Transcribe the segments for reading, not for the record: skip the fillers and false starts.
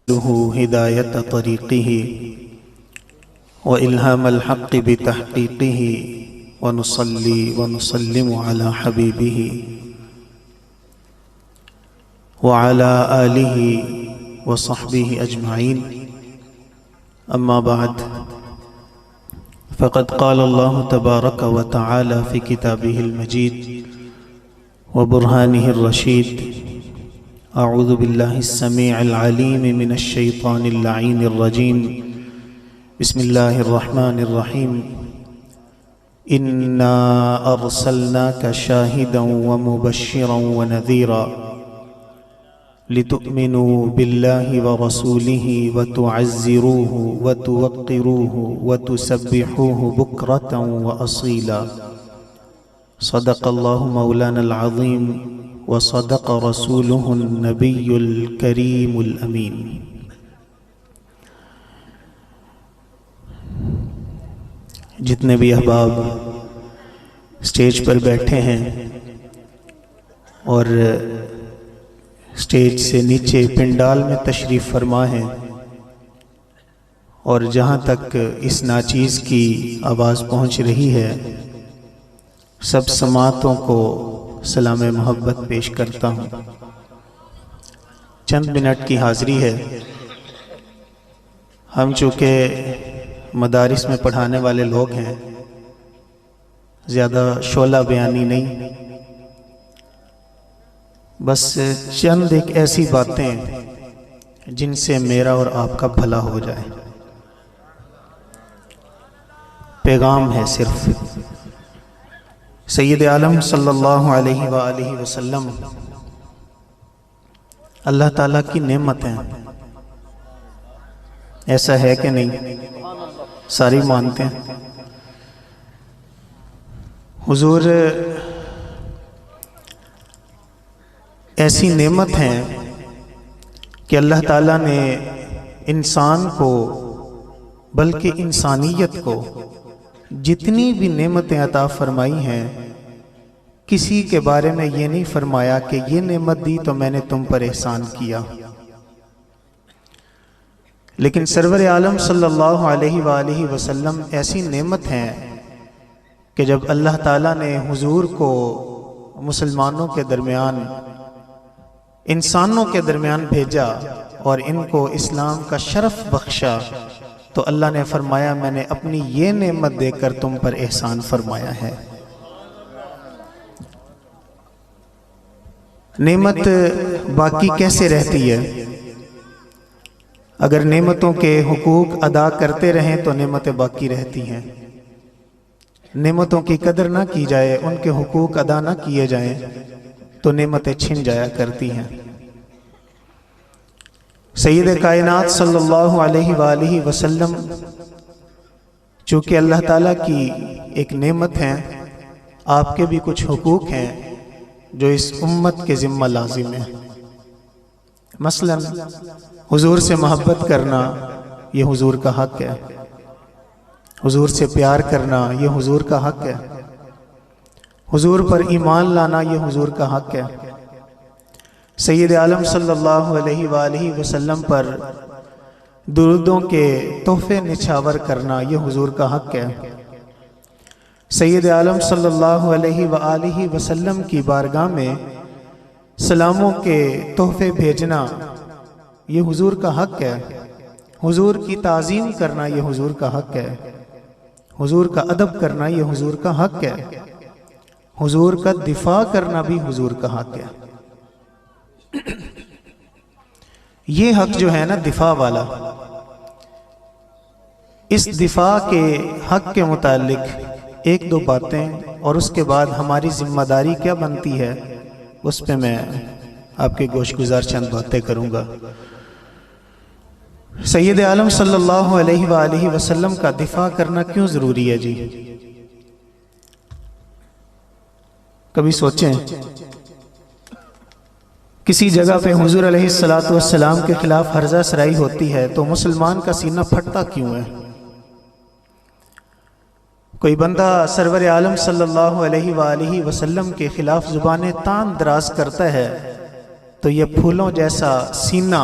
هداية طريقه وإلهام الحق بتحقيقه ونصلي ونسلم على حبيبه وعلى آله وصحبه أجمعين. أما بعد، فقد قال الله تبارك وتعالى في كتابه المجيد وبرهانه الرشيد: أعوذ بالله السميع العليم من الشيطان اللعين الرجيم. بسم الله الرحمن الرحيم. إنا أرسلناك شاهدا ومبشرا ونذيرا لتؤمنوا بالله ورسوله وتعزروه وتوقروه وتسبحوه بكرة وأصيلا. صدق الله مولانا العظيم وصدق رسوله النبي الكريم الأمين. جتنے بھی احباب اسٹیج پر بیٹھے ہیں اور اسٹیج سے نیچے پنڈال میں تشریف فرما ہیں، اور جہاں تک اس ناچیز کی آواز پہنچ رہی ہے، سب سماعتوں کو سلام محبت پیش کرتا ہوں۔ چند منٹ کی حاضری ہے۔ ہم چونکہ مدارس میں پڑھانے والے لوگ ہیں، زیادہ شعلہ بیانی نہیں، بس چند ایک ایسی باتیں جن سے میرا اور آپ کا بھلا ہو جائے، پیغام ہے صرف۔ سید عالم صلی اللہ علیہ وآلہ وسلم اللہ تعالیٰ کی نعمت ہیں، ایسا ہے کہ نہیں؟ ساری مانتے ہیں۔ حضور ایسی نعمت ہیں کہ اللہ تعالیٰ نے انسان کو، بلکہ انسانیت کو، جتنی بھی نعمتیں عطا فرمائی ہیں، کسی کے بارے میں یہ نہیں فرمایا کہ یہ نعمت دی تو میں نے تم پر احسان کیا، لیکن سرور عالم صلی اللہ علیہ وآلہ وسلم ایسی نعمت ہیں کہ جب اللہ تعالیٰ نے حضور کو مسلمانوں کے درمیان، انسانوں کے درمیان بھیجا اور ان کو اسلام کا شرف بخشا، تو اللہ نے فرمایا میں نے اپنی یہ نعمت دے کر تم پر احسان فرمایا ہے۔ نعمت باقی کیسے رہتی ہے؟ اگر نعمتوں کے حقوق ادا کرتے رہیں تو نعمتیں باقی رہتی ہیں، نعمتوں کی قدر نہ کی جائے، ان کے حقوق ادا نہ کیے جائیں تو نعمتیں چھن جایا کرتی ہیں۔ سید کائنات صلی اللہ علیہ وآلہ وسلم چونکہ اللہ تعالیٰ کی ایک نعمت ہیں، آپ کے بھی کچھ حقوق ہیں جو اس امت کے ذمہ لازم ہیں۔ مثلا حضور سے محبت کرنا یہ حضور کا حق ہے، حضور سے پیار کرنا یہ حضور کا حق ہے، حضور پر ایمان لانا یہ حضور کا حق ہے، سید عالم صلی اللہ علیہ وآلہ وسلم پر درودوں کے تحفے نچھاور کرنا یہ حضور کا حق ہے، سید عالم صلی اللہ علیہ وآلہ وسلم کی بارگاہ میں سلاموں کے تحفے بھیجنا یہ حضور کا حق ہے، حضور کی تعظیم کرنا یہ حضور کا حق ہے، حضور کا ادب کرنا یہ حضور کا حق ہے، حضور کا دفاع کرنا بھی حضور کا حق ہے۔ یہ حق جو ہے نا دفاع والا، اس دفاع کے حق کے متعلق ایک دو باتیں اور اس کے بعد ہماری ذمہ داری کیا بنتی ہے اس پہ میں آپ کے گوش گزار چند باتیں کروں گا۔ سید عالم صلی اللہ علیہ وآلہ وسلم کا دفاع کرنا کیوں ضروری ہے جی؟ کبھی سوچیں، کسی جگہ پہ حضور علیہ السلام کے خلاف ہرزہ سرائی ہوتی ہے تو مسلمان کا سینہ پھٹتا کیوں ہے؟ کوئی بندہ سرور عالم صلی اللہ علیہ وآلہ وسلم کے خلاف زبانیں تان دراز کرتا ہے تو یہ پھولوں جیسا سینہ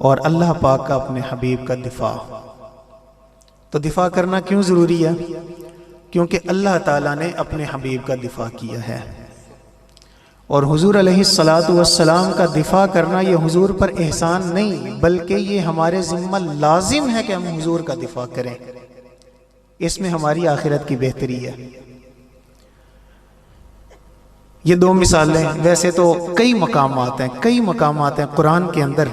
اور اللہ پاک کا اپنے حبیب کا دفاع۔ تو دفاع کرنا کیوں ضروری ہے؟ کیونکہ اللہ تعالیٰ نے اپنے حبیب کا دفاع کیا ہے، اور حضور علیہ الصلاۃ والسلام کا دفاع کرنا یہ حضور پر احسان نہیں، بلکہ یہ ہمارے ذمہ لازم ہے کہ ہم حضور کا دفاع کریں، اس میں ہماری آخرت کی بہتری ہے۔ یہ دو مثالیں، ویسے تو کئی مقامات ہیں قرآن کے اندر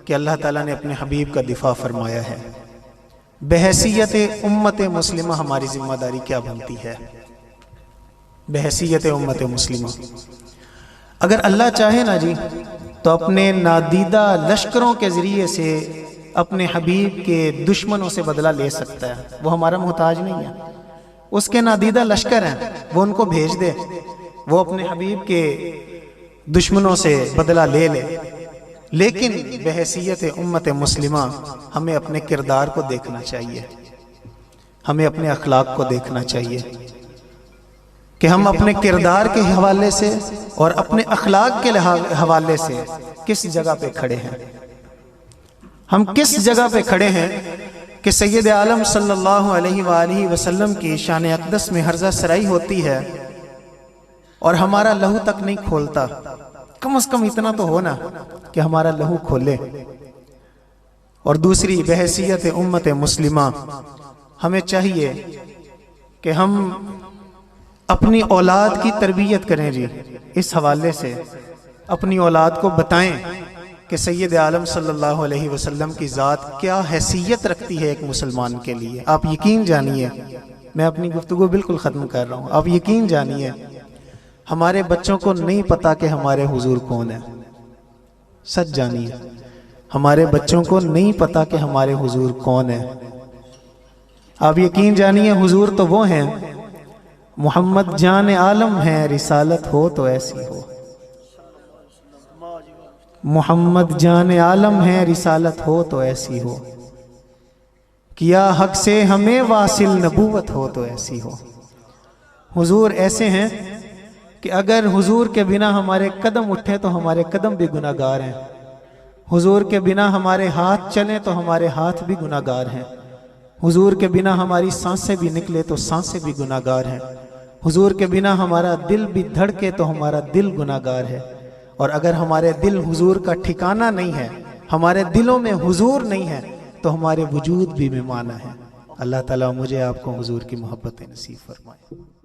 کہ اللہ تعالیٰ نے اپنے حبیب کا دفاع فرمایا ہے۔ بحیثیت امت مسلمہ ہماری ذمہ داری کیا بنتی ہے؟ بحیثیت امت مسلمہ اگر اللہ چاہے نا جی تو اپنے نادیدہ لشکروں کے ذریعے سے اپنے حبیب کے دشمنوں سے بدلہ لے سکتا ہے، وہ ہمارا محتاج نہیں ہے۔ اس کے نادیدہ لشکر ہیں، وہ ان کو بھیج دے، وہ اپنے حبیب کے دشمنوں سے بدلہ لے لے۔ لیکن بحیثیت امت مسلمہ ہمیں اپنے کردار کو دیکھنا چاہیے، ہمیں اپنے اخلاق کو دیکھنا چاہیے کہ ہم اپنے کردار کے حوالے سے اور اپنے اخلاق کے حوالے سے کس جگہ پہ کھڑے ہیں۔ ہم کس جگہ پہ کھڑے ہیں کہ سید عالم صلی اللہ علیہ وآلہ وسلم کی شان اقدس میں ہرزہ سرائی ہوتی ہے اور ہمارا لہو تک نہیں کھولتا؟ کم از کم اتنا تو ہونا کہ ہمارا لہو کھولے۔ اور دوسری بحیثیت امت مسلمہ ہمیں چاہیے کہ ہم اپنی اولاد کی تربیت کریں جی، اس حوالے سے اپنی اولاد کو بتائیں کہ سید عالم صلی اللہ علیہ وسلم کی ذات کیا حیثیت رکھتی ہے ایک مسلمان کے لیے۔ آپ یقین جانیے، میں اپنی گفتگو بالکل ختم کر رہا ہوں، آپ یقین جانیے ہمارے بچوں کو نہیں پتا کہ ہمارے حضور کون ہے۔ سچ جانیے ہمارے بچوں کو نہیں پتا کہ ہمارے حضور کون ہے۔ آپ یقین جانیے حضور تو وہ ہیں، محمد جان عالم ہیں، رسالت ہو تو ایسی ہو۔ محمد جان عالم ہیں، رسالت ہو تو ایسی ہو، کیا حق سے ہمیں واصل نبوت ہو تو ایسی ہو۔ حضور ایسے ہیں کہ اگر حضور کے بنا ہمارے قدم اٹھیں تو ہمارے قدم بھی گناہ گار ہیں، حضور کے بنا ہمارے ہاتھ چلیں تو ہمارے ہاتھ بھی گناہ گار ہیں، حضور کے بنا ہماری سانسیں بھی نکلے تو سانسیں بھی گناہ گار ہیں، حضور کے بنا ہمارا دل بھی دھڑکے تو ہمارا دل گناہ گار ہے۔ اور اگر ہمارے دل حضور کا ٹھکانہ نہیں ہے، ہمارے دلوں میں حضور نہیں ہے، تو ہمارے وجود بھی مے معنی ہے۔ اللہ تعالیٰ مجھے آپ کو حضور کی محبت نصیب فرمائے۔